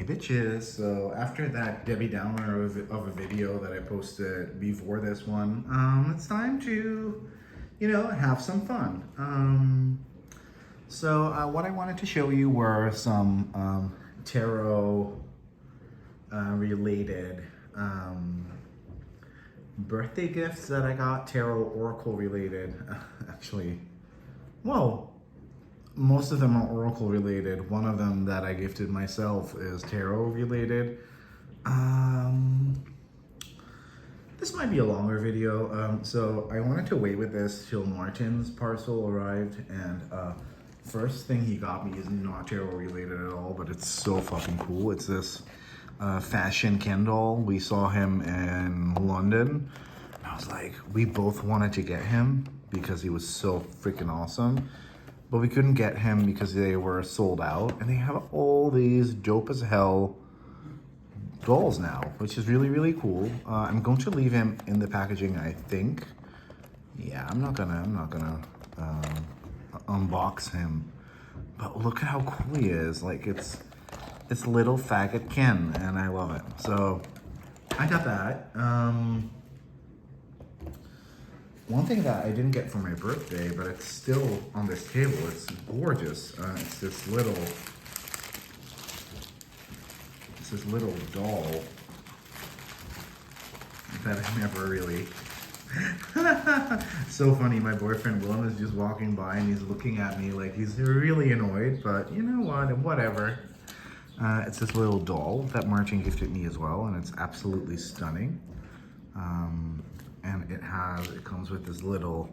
bitches. So after that Debbie Downer of a video that I posted before this one, it's time to, have some fun. So what I wanted to show you were some tarot related birthday gifts that I got, tarot oracle related. Actually, well, most of them are oracle related. One of them that I gifted myself is tarot related. This might be a longer video, so I wanted to wait with this till Martin's parcel arrived, and first thing he got me is not tarot related at all, but it's so fucking cool. It's this fashion Ken doll. We saw him in London. I was like, we both wanted to get him because he was so freaking awesome, but we couldn't get him because they were sold out, and they have all these dope as hell dolls now, which is really, really cool. I'm going to leave him in the packaging, I think. Yeah, I'm not gonna unbox him, but look at how cool he is. Like, it's little faggot Ken, and I love it. So I got that. One thing that I didn't get for my birthday, but it's still on this table, it's gorgeous. It's this little doll that I never really... So funny, my boyfriend Willem is just walking by and he's looking at me like he's really annoyed, but you know what, whatever. It's this little doll that Martin gifted me as well, and it's absolutely stunning. And it comes with this little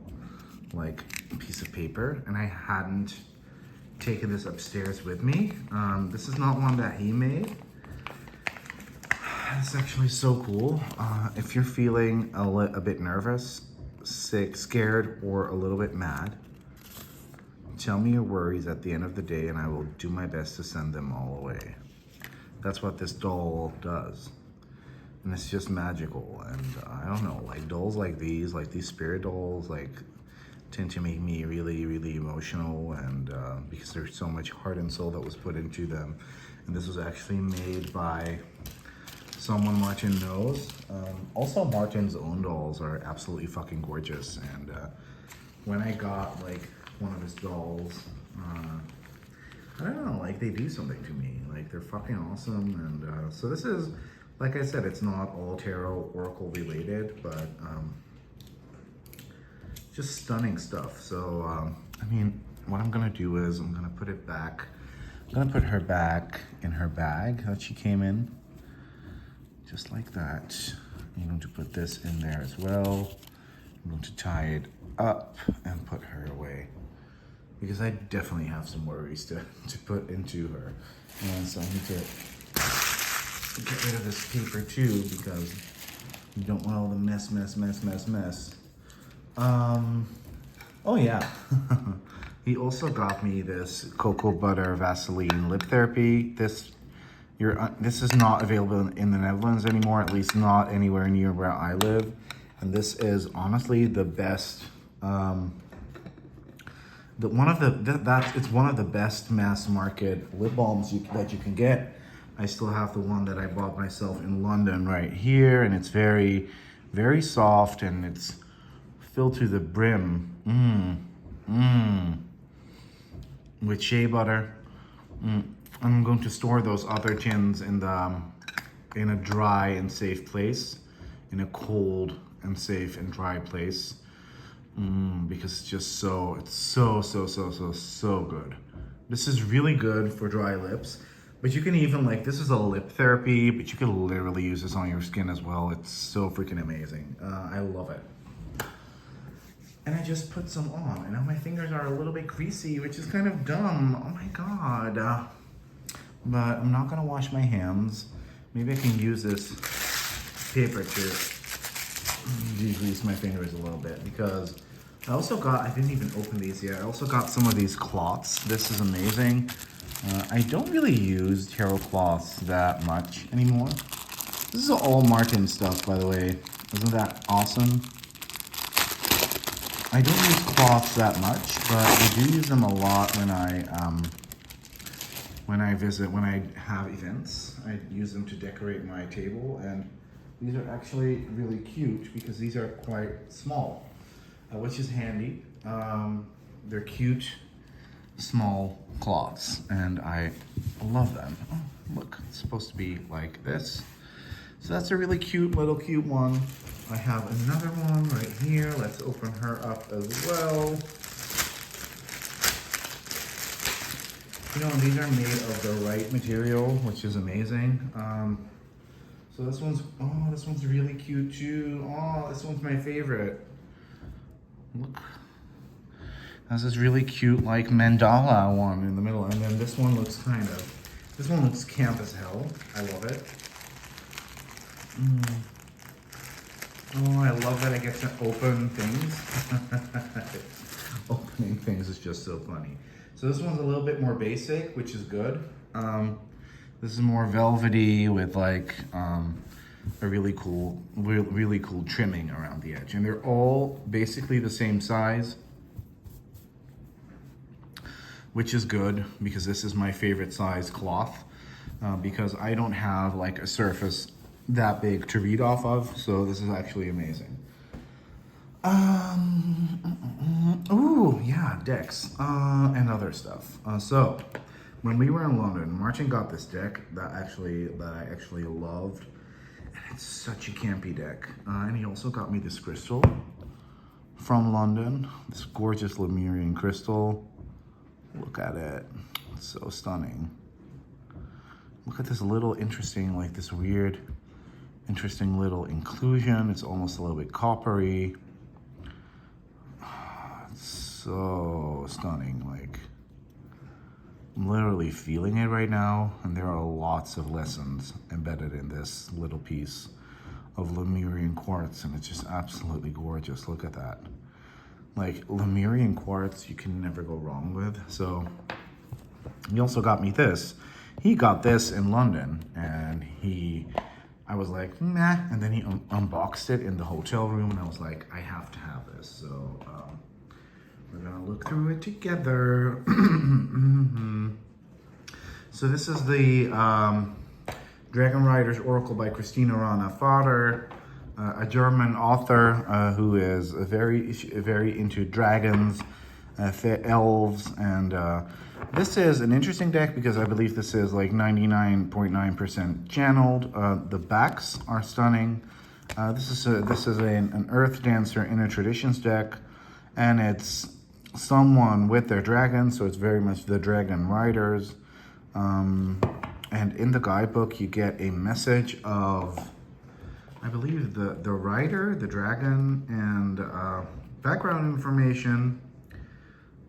like piece of paper, and I hadn't taken this upstairs with me. This is not one that he made. It's actually so cool. If you're feeling a bit nervous, sick, scared, or a little bit mad, tell me your worries at the end of the day and I will do my best to send them all away. That's what this doll does. And it's just magical. And I don't know, like dolls like these spirit dolls, like tend to make me really, really emotional, and because there's so much heart and soul that was put into them. And this was actually made by someone Martin knows. Also, Martin's own dolls are absolutely fucking gorgeous. And when I got like one of his dolls, I don't know, like they do something to me. Like they're fucking awesome. And so this is, like I said, it's not all tarot oracle related, but just stunning stuff. So I mean, what I'm gonna do is I'm gonna put it back. I'm gonna put her back in her bag that she came in. Just like that. I'm going to put this in there as well. I'm going to tie it up and put her away, because I definitely have some worries to put into her. And so I need to get rid of this paper too, because you don't want all the mess. Oh yeah. He also got me this cocoa butter Vaseline lip therapy. This is not available in the Netherlands anymore, at least not anywhere near where I live. And this is honestly the best. It's one of the best mass market lip balms that you can get. I still have the one that I bought myself in London right here, and it's very, very soft, and it's filled to the brim. With shea butter. I'm going to store those other tins in a dry and safe place, in a cold and safe and dry place, because it's just it's so good. This is really good for dry lips, but you can even, like, this is a lip therapy, but you can literally use this on your skin as well. It's so freaking amazing. I love it. And I just put some on, and now my fingers are a little bit greasy, which is kind of dumb. Oh my god. But I'm not gonna wash my hands. Maybe I can use this paper to degrease my fingers a little bit, because I also got, I didn't even open these yet, I also got some of these cloths. This is amazing. I don't really use tarot cloths that much anymore. This is all Martin stuff, by the way. Isn't that awesome? I don't use cloths that much, but I do use them a lot when I when I visit, when I have events, I use them to decorate my table, and these are actually really cute because these are quite small, which is handy. They're cute, small cloths, and I love them. Oh, look, it's supposed to be like this. So that's a really cute one. I have another one right here. Let's open her up as well. You know, these are made of the right material, which is amazing. So this one's really cute too. Oh, this one's my favorite. Look, has this really cute like mandala one in the middle, and then this one looks camp as hell. I love it. Oh, I love that I get to open things. Opening things is just so funny. So this one's a little bit more basic, which is good. This is more velvety with like a really cool trimming around the edge. And they're all basically the same size, which is good because this is my favorite size cloth because I don't have like a surface that big to read off of. So this is actually amazing. Ooh, yeah, decks and other stuff. So when we were in London, Martin got this deck that I actually loved. And it's such a campy deck. And he also got me this crystal from London, this gorgeous Lemurian crystal. Look at it, it's so stunning. Look at this little interesting, like this weird, interesting little inclusion. It's almost a little bit coppery. It's so stunning, like I'm literally feeling it right now, and there are lots of lessons embedded in this little piece of Lemurian quartz, and it's just absolutely gorgeous. Look at that. Like Lemurian quartz, you can never go wrong with. So he also got me this. He got this in London, and I was like, nah, and then he unboxed it in the hotel room, and I was like, I have to have this. So we're gonna look through it together. So this is the Dragon Riders Oracle by Christina Rana Vader, a German author who is very into dragons, elves, and this is an interesting deck because I believe this is like 99.9% channeled. The backs are stunning. This is an Earth Dancer in a Traditions deck, and it's someone with their dragon, so it's very much the Dragon Riders. And in the guidebook, you get a message of, I believe, the rider, the dragon, and background information,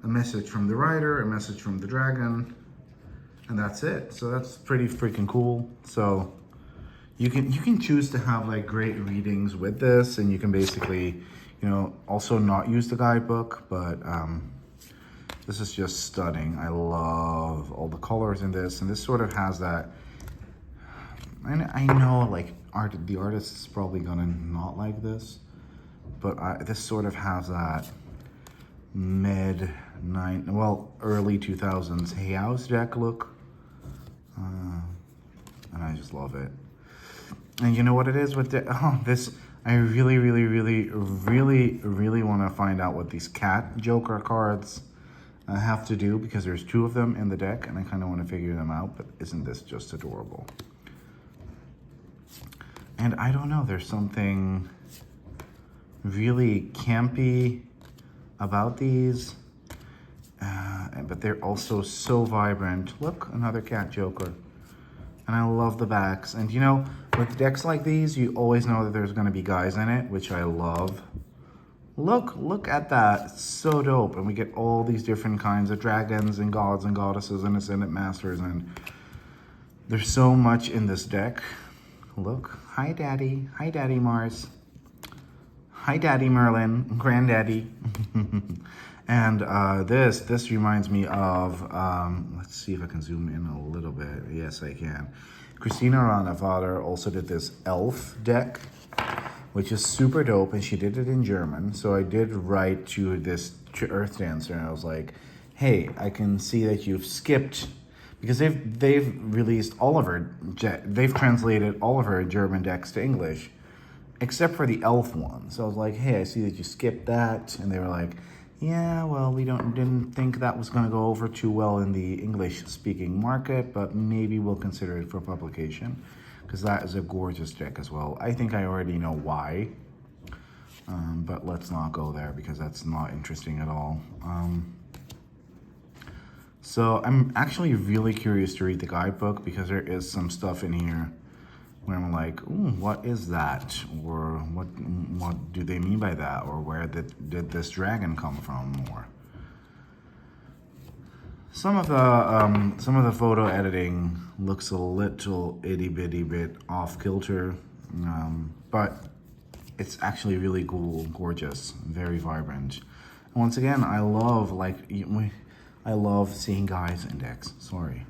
a message from the rider, a message from the dragon, and that's it. So that's pretty freaking cool. So you can choose to have like great readings with this, and you can basically, you know, also not use the guidebook, but this is just stunning. I love all the colors in this, and this sort of has that, and I know like the artist is probably gonna not like this, but this sort of has that early 2000s Hay House deck look, and I just love it. And you know what it is with this? I really want to find out what these cat Joker cards have to do, because there's two of them in the deck, and I kind of want to figure them out. But isn't this just adorable? And I don't know, there's something really campy about these, but they're also so vibrant. Look, another cat Joker. And I love the backs. And you know, with decks like these, you always know that there's gonna be guys in it, which I love. Look at that, it's so dope. And we get all these different kinds of dragons and gods and goddesses and ascendant masters, and there's so much in this deck. Look, hi Daddy Mars. Hi Daddy Merlin, Granddaddy. And this reminds me of, let's see if I can zoom in a little bit. Yes, I can. Christina Rana Vader also did this elf deck, which is super dope, and she did it in German. So I did write to Earth Dancer, and I was like, hey, I can see that you've skipped because they've released all of her, they've translated all of her German decks to English, except for the elf one. So I was like, hey, I see that you skipped that, and they were like, yeah, well, we didn't think that was going to go over too well in the English-speaking market, but maybe we'll consider it for publication, because that is a gorgeous deck as well. I think I already know why, but let's not go there because that's not interesting at all. So I'm actually really curious to read the guidebook because there is some stuff in here where I'm like, ooh, what is that? Or what do they mean by that? Or where did this dragon come from? Or some of the photo editing looks a little itty bitty bit off kilter, but it's actually really cool, gorgeous, very vibrant. And once again, I love I love seeing guys in decks. Sorry.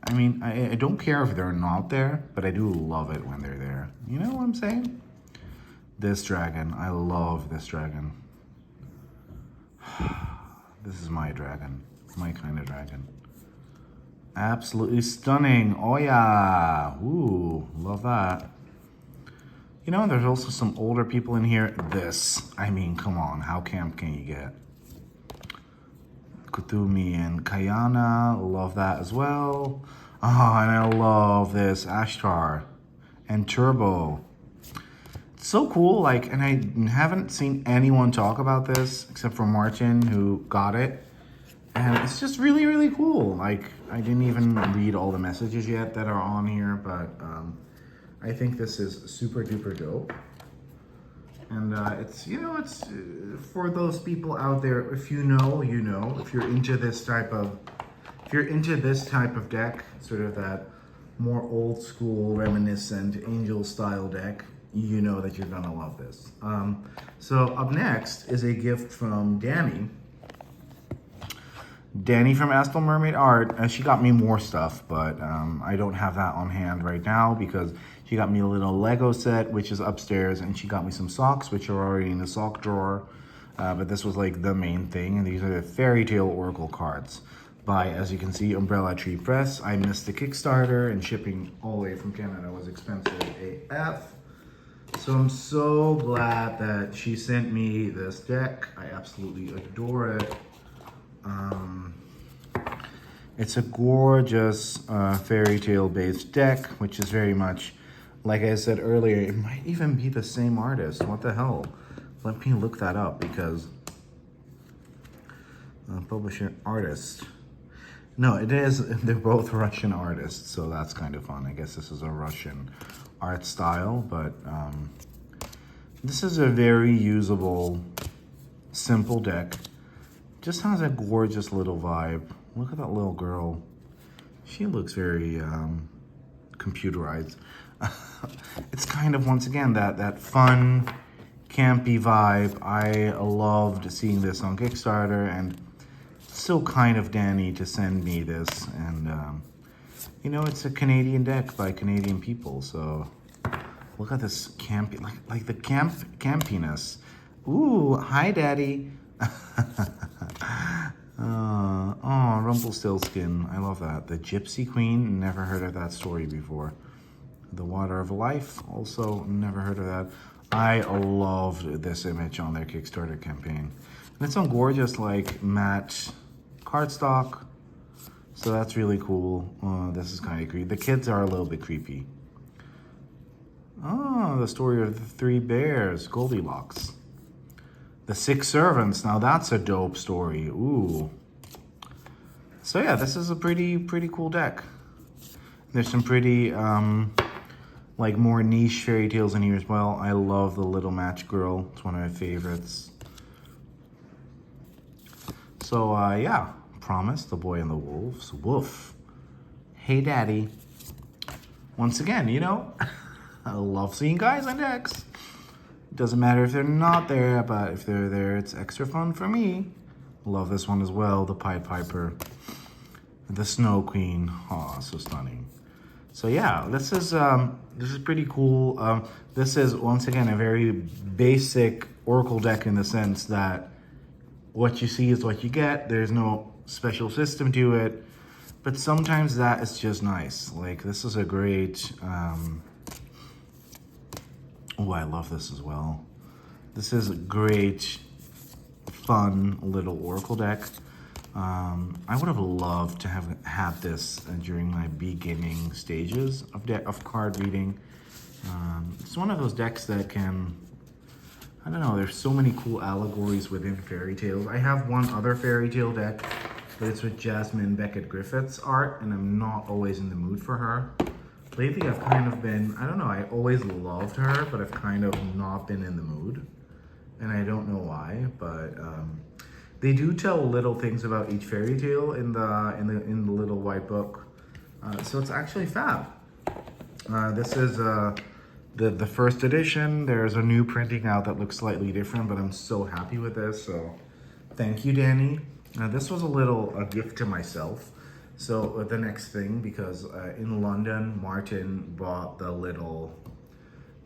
I mean, I don't care if they're not there, but I do love it when they're there. You know what I'm saying? This dragon. I love this dragon. This is my dragon. My kind of dragon. Absolutely stunning. Oh yeah. Ooh, love that. You know, there's also some older people in here. I mean, come on. How camp can you get? Kuthumi and Kayana, love that as well. Oh, and I love this Ashtar and Turbo. It's so cool, like, and I haven't seen anyone talk about this except for Martin, who got it. And it's just really, really cool. Like, I didn't even read all the messages yet that are on here, but I think this is super duper dope. And it's, you know, it's for those people out there, if you know, you know. If you're into this type of deck, sort of that more old school, reminiscent angel style deck, you know that you're gonna love this. So up next is a gift from Danny. Danny from Astal Mermaid Art. She got me more stuff, but I don't have that on hand right now because she got me a little Lego set, which is upstairs, and she got me some socks, which are already in the sock drawer. But this was like the main thing, and these are the Fairy Tale Oracle cards by, as you can see, Umbrella Tree Press. I missed the Kickstarter, and shipping all the way from Canada was expensive AF. So I'm so glad that she sent me this deck. I absolutely adore it. It's a gorgeous fairy tale based deck, which is very much, like I said earlier, it might even be the same artist. What the hell? Let me look that up because publisher artist. No, it is. They're both Russian artists, so that's kind of fun. I guess this is a Russian art style, but this is a very usable, simple deck. Just has a gorgeous little vibe. Look at that little girl. She looks very computerized. It's kind of, once again, that fun, campy vibe. I loved seeing this on Kickstarter, and so kind of Danny to send me this. And, you know, it's a Canadian deck by Canadian people, so look at this campy, like the campiness. Ooh, hi, Daddy. Oh, Rumpelstiltskin. I love that. The Gypsy Queen. Never heard of that story before. The Water of Life. Also, never heard of that. I loved this image on their Kickstarter campaign. And it's on gorgeous, like, matte cardstock. So that's really cool. This is kind of creepy. The kids are a little bit creepy. Oh, the story of the three bears. Goldilocks. The Six Servants. Now that's a dope story. Ooh. So yeah, this is a pretty cool deck. There's some pretty like more niche fairy tales in here as well. I love the Little Match Girl. It's one of my favorites. So yeah, Promise, The Boy and the Wolves. Woof. Hey Daddy. Once again, you know, I love seeing guys on decks. Doesn't matter if they're not there, but if they're there, it's extra fun for me. Love this one as well, the Pied Piper. The Snow Queen. Oh, so stunning. So yeah, this is pretty cool. This is, once again, a very basic Oracle deck in the sense that what you see is what you get. There's no special system to it. But sometimes that is just nice. Like this is a great, oh, I love this as well. This is a great, fun little Oracle deck. I would have loved to have had this during my beginning stages of card reading. It's one of those decks that can, I don't know, there's so many cool allegories within fairy tales. I have one other fairy tale deck, but it's with Jasmine Beckett Griffith's art, and I'm not always in the mood for her. Lately, I've kind of been, I don't know, I always loved her, but I've kind of not been in the mood. And I don't know why, but they do tell little things about each fairy tale in the little white book. So it's actually fab. This is the first edition. There's a new printing out that looks slightly different, but I'm so happy with this. So thank you, Danny. This was a gift to myself. So the next thing, because in London, Martin bought the little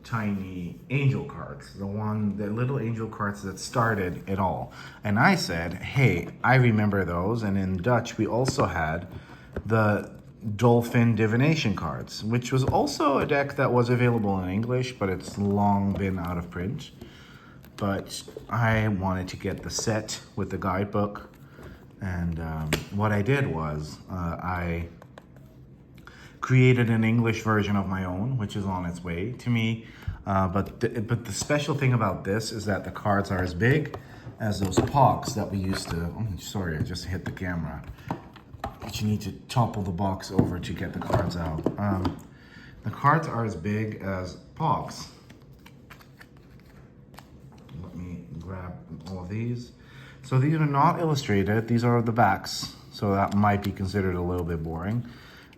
tiny angel cards, the little angel cards that started it all. And I said, hey, I remember those. And in Dutch, we also had the Dolphin Divination cards, which was also a deck that was available in English, but it's long been out of print. But I wanted to get the set with the guidebook. And what I did was I created an English version of my own, which is on its way to me. But the special thing about this is that the cards are as big as those pogs that we used to, oh, sorry, I just hit the camera. But you need to topple the box over to get the cards out. The cards are as big as pogs. Let me grab all of these. So these are not illustrated, these are the backs. So that might be considered a little bit boring.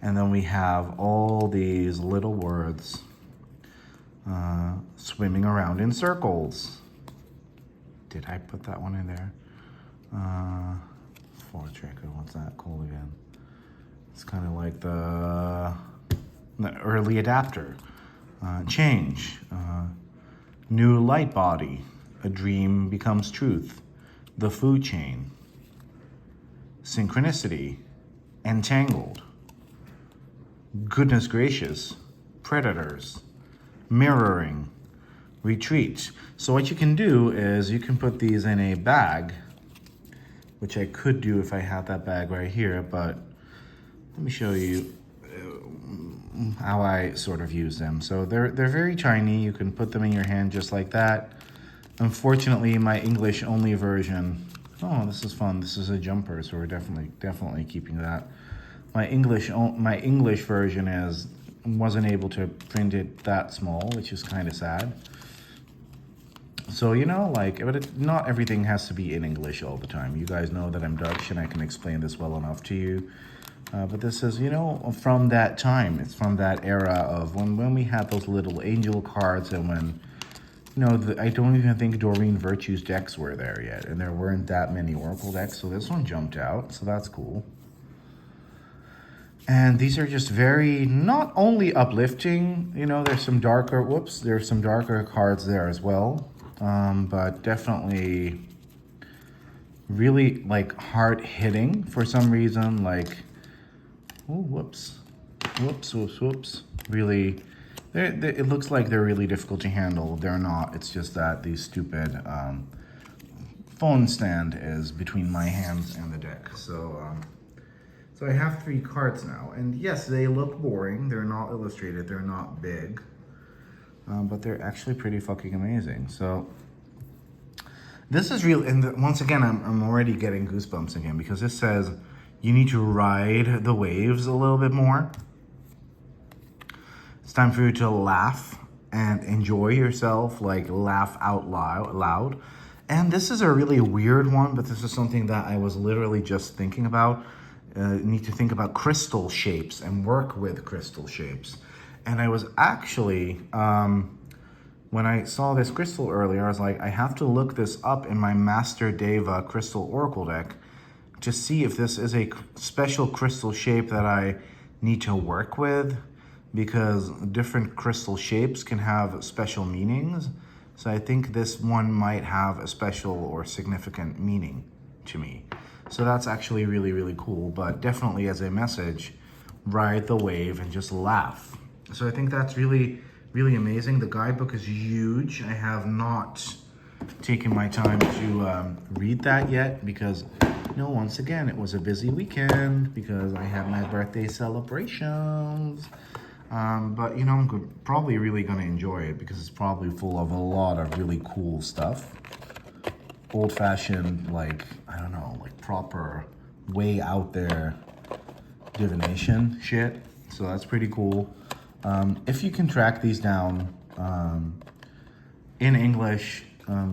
And then we have all these little words swimming around in circles. Did I put that one in there? Fortrekker, what's that called again? It's kind of like the early adapter. Change. New light body. A dream becomes truth. The food chain. Synchronicity. Entangled. Goodness gracious. Predators. Mirroring. Retreat. So what you can do is you can put these in a bag, which I could do if I had that bag right here, but let me show you how I sort of use them. So they're very tiny. You can put them in your hand just like that. Unfortunately, my English only version, oh, this is fun. This is a jumper, so we're definitely keeping that. My English version wasn't able to print it that small, which is kind of sad. So, you know, but not everything has to be in English all the time. You guys know that I'm Dutch and I can explain this well enough to you. But this is, you know, from that time. It's from that era of when we had those little angel cards, and when, you know, I don't even think Doreen Virtue's decks were there yet. And there weren't that many Oracle decks, so this one jumped out. So that's cool. And these are just very, not only uplifting, you know, there's some darker cards there as well. But definitely really like hard hitting for some reason, like, oh, whoops. Really, it looks like they're really difficult to handle. They're not. It's just that the stupid phone stand is between my hands and the deck. So I have 3 cards now, and yes, they look boring. They're not illustrated. They're not big. But they're actually pretty fucking amazing. So this is real, and once again, I'm already getting goosebumps again, because this says you need to ride the waves a little bit more. It's time for you to laugh and enjoy yourself, like laugh out loud. And this is a really weird one, but this is something that I was literally just thinking about. Need to think about crystal shapes and work with crystal shapes. And I was actually, when I saw this crystal earlier, I was like, I have to look this up in my Master Deva Crystal Oracle deck to see if this is a special crystal shape that I need to work with, because different crystal shapes can have special meanings. So I think this one might have a special or significant meaning to me. So that's actually really, really cool, but definitely as a message, ride the wave and just laugh. So I think that's really, really amazing. The guidebook is huge. I have not taken my time to read that yet because, once again, it was a busy weekend because I had my birthday celebrations. But I'm probably really gonna enjoy it because it's probably full of a lot of really cool stuff. Old-fashioned, like, I don't know, like proper, way out there divination shit. So that's pretty cool. If you can track these down in English,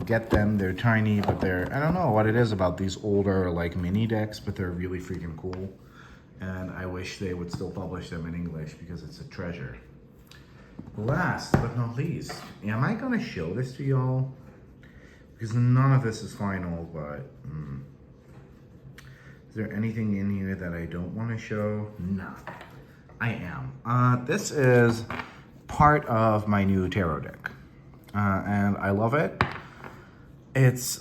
get them. They're tiny, but I don't know what it is about these older like mini decks, but they're really freaking cool. And I wish they would still publish them in English because it's a treasure. Last but not least, am I gonna show this to y'all? Because none of this is final, but is there anything in here that I don't want to show? No, I am. This is part of my new tarot deck, and I love it. It's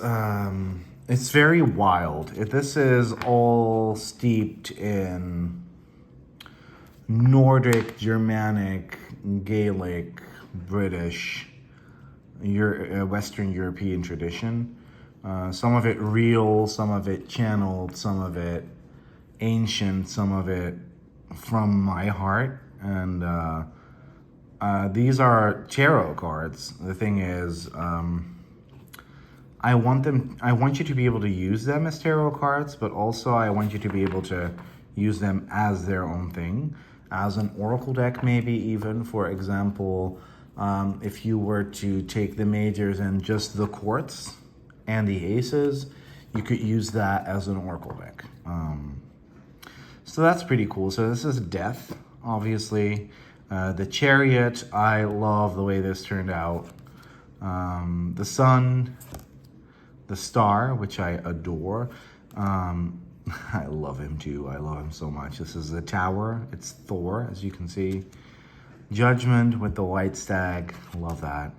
very wild. This is all steeped in Nordic, Germanic, Gaelic, British, Western European tradition. Some of it real, some of it channeled, some of it ancient, some of it from my heart. And these are tarot cards. The thing is, I want you to be able to use them as tarot cards, but also I want you to be able to use them as their own thing, as an oracle deck, maybe even. For example, if you were to take the majors and just the courts and the aces, you could use that as an oracle deck. So that's pretty cool. So this is Death, obviously. The Chariot, I love the way this turned out. The Sun, the Star, which I adore. I love him too. I love him so much. This is the Tower. It's Thor, as you can see. Judgment with the White Stag. Love that.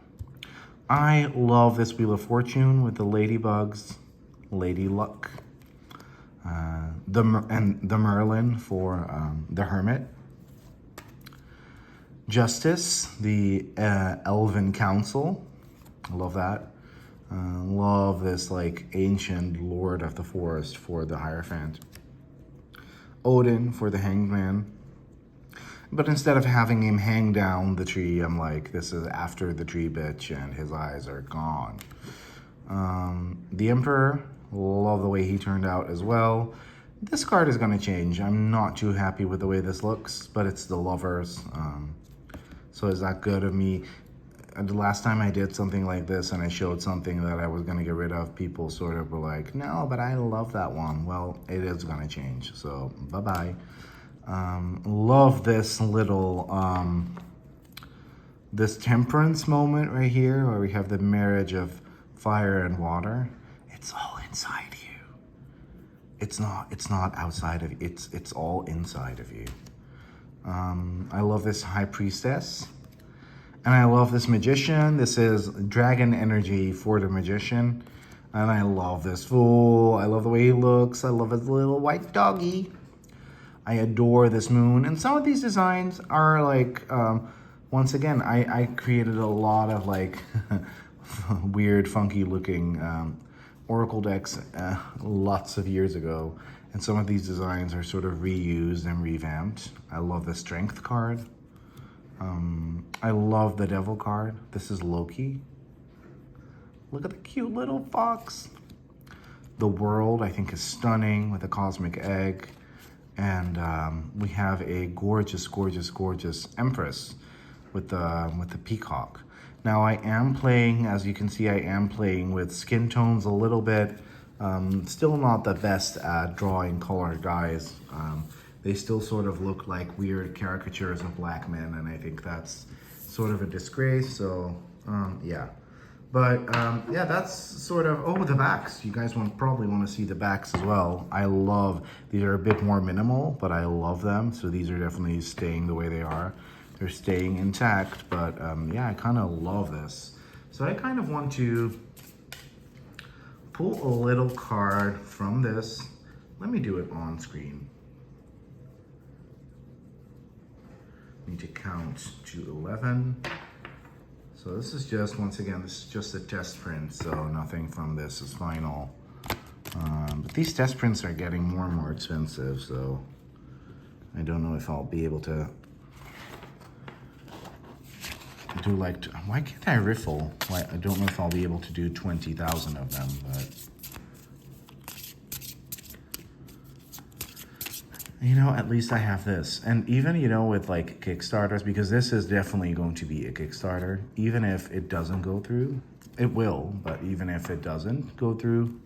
I love this Wheel of Fortune with the ladybugs, Lady Luck. The Merlin for the Hermit. Justice, the Elven Council. I love that. Love this like ancient Lord of the Forest for the Hierophant. Odin for the Hanged Man. But instead of having him hang down the tree, I'm like, this is after the tree bitch and his eyes are gone. The Emperor, love the way he turned out as well. This card is going to change. I'm not too happy with the way this looks, but it's the Lovers. So is that good of me? The last time I did something like this and I showed something that I was going to get rid of, people sort of were like, no, but I love that one. Well, it is going to change. So bye-bye. Love this little, this temperance moment right here where we have the marriage of fire and water. It's all inside you. It's not outside of you. It's all inside of you. I love this High Priestess. And I love this Magician. This is dragon energy for the Magician. And I love this Fool. I love the way he looks. I love his little white doggy. I adore this Moon. And some of these designs are like, once again, I created a lot of like weird, funky looking Oracle decks lots of years ago. And some of these designs are sort of reused and revamped. I love the Strength card. I love the Devil card. This is Loki. Look at the cute little fox. The World, I think, is stunning with a cosmic egg. And we have a gorgeous, gorgeous, gorgeous Empress with the peacock. Now I am playing, as you can see, I am playing with skin tones a little bit. Still not the best at drawing colored guys. They still sort of look like weird caricatures of black men, and I think that's sort of a disgrace, so yeah. But yeah, that's sort of, oh, the backs. You guys probably want to see the backs as well. I love, these are a bit more minimal, but I love them. So these are definitely staying the way they are. They're staying intact, but yeah, I kind of love this. So I kind of want to pull a little card from this Let me do it on screen. Need to count to 11. So this is just, once again, this is just a test print, so nothing from this is final. But these test prints are getting more and more expensive, so I don't know if I'll be able to do like, why can't I riffle? Why, I don't know if I'll be able to do 20,000 of them, but you know, at least I have this. And even, you know, with like Kickstarters, because this is definitely going to be a Kickstarter, even if it doesn't go through, it will, but even if it doesn't go through,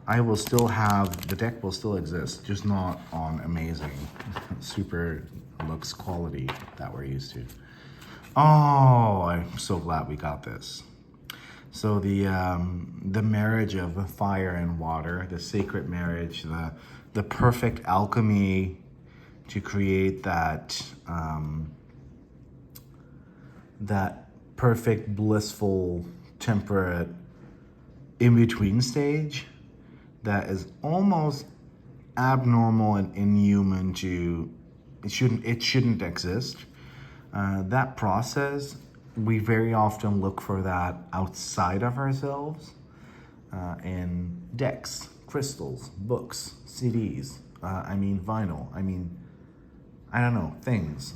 I will still have, the deck will still exist, just not on amazing super looks quality that we're used to. Oh, I'm so glad we got this. So the marriage of fire and water, the sacred marriage, the perfect alchemy to create that that perfect, blissful, temperate in-between stage that is almost abnormal and inhuman to, it shouldn't exist. That process, we very often look for that outside of ourselves in decks, crystals, books, CDs, I mean vinyl, I mean, I don't know, things.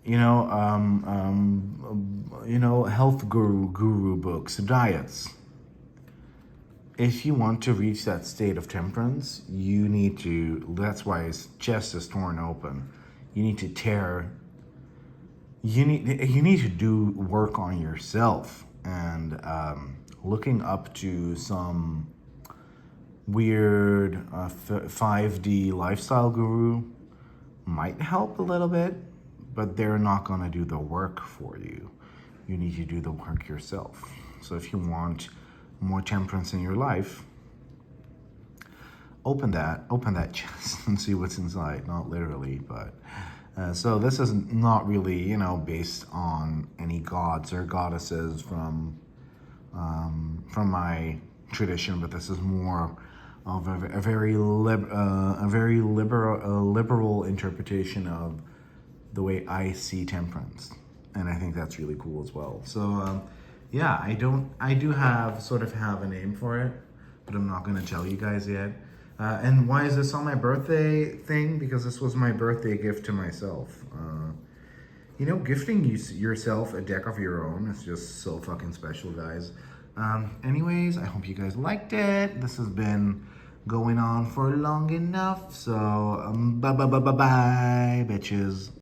You know, health guru books, diets. If you want to reach that state of temperance, you need to, that's why his chest is torn open. You need to you need to do work on yourself, and looking up to some weird 5D lifestyle guru might help a little bit, but they're not gonna do the work for you. You need to do the work yourself. So if you want more temperance in your life, open that chest and see what's inside. Not literally, but so this is not really, you know, based on any gods or goddesses from my tradition, but this is more of a very liberal interpretation of the way I see temperance, and I think that's really cool as well. So yeah, I do sort of have a name for it, but I'm not going to tell you guys yet. And why is this on my birthday thing? Because this was my birthday gift to myself. You know, gifting yourself a deck of your own is just so fucking special, guys. Anyways, I hope you guys liked it. This has been going on for long enough. So, bye, bitches.